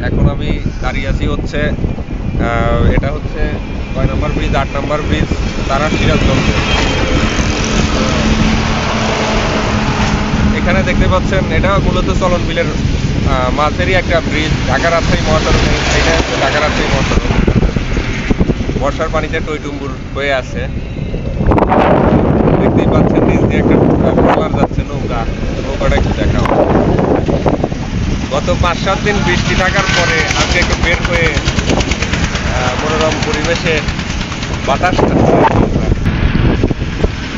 এখন আমি দাঁড়িয়ে আছি হচ্ছে এটা হচ্ছে 9 নম্বর ব্রিজ 8 নম্বর ব্রিজ তারা সিরাজগঞ্জ। এখানে দেখতে পাচ্ছেন এটা মূলত চলন বিলের মাঝেরই একটা ব্রিজ। ঢাকা রাজশাহী মহাসড়ক, এটা হচ্ছে ঢাকা রাজশাহী মহাসড়ক। বর্ষার পানিতে টইটুম্বুর হয়ে আছে, দেখতেই পাচ্ছেন। নিচ দিয়ে একটা ট্রলার যাচ্ছে, নৌকাটা একটু দেখাও। গত 5-7 দিন বৃষ্টি থাকার পরে আজকে একটু বের হয়ে মনোরম পরিবেশে বাতাসটা।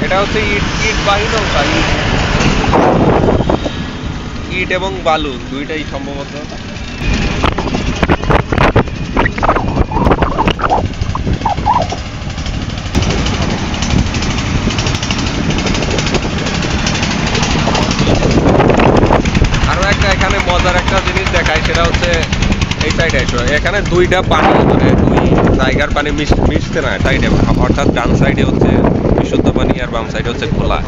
এটা হচ্ছে ইটবাহী নৌকা, ইট এবং বালু দুইটাই সম্ভবত। আরো একটা এখানে মজার একটা জিনিস দেখায়, সেটা হচ্ছে এই সাইডে এখানে দুইটা পানি, মানে দুই জায়গার পানি মিশছে না সাইডে, অর্থাৎ ডান সাইডে হচ্ছে বিশুদ্ধ পানি আর বাম সাইডে হচ্ছে খোলা।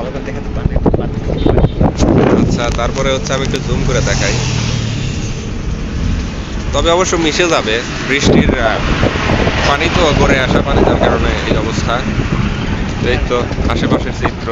আচ্ছা, তারপরে হচ্ছে আমি একটু জুম করে দেখাই। তবে অবশ্য মিশে যাবে, বৃষ্টির পানি তো গড়ে আসা পানি, যার কারণে এই অবস্থা। এই তো আশেপাশের চিত্র।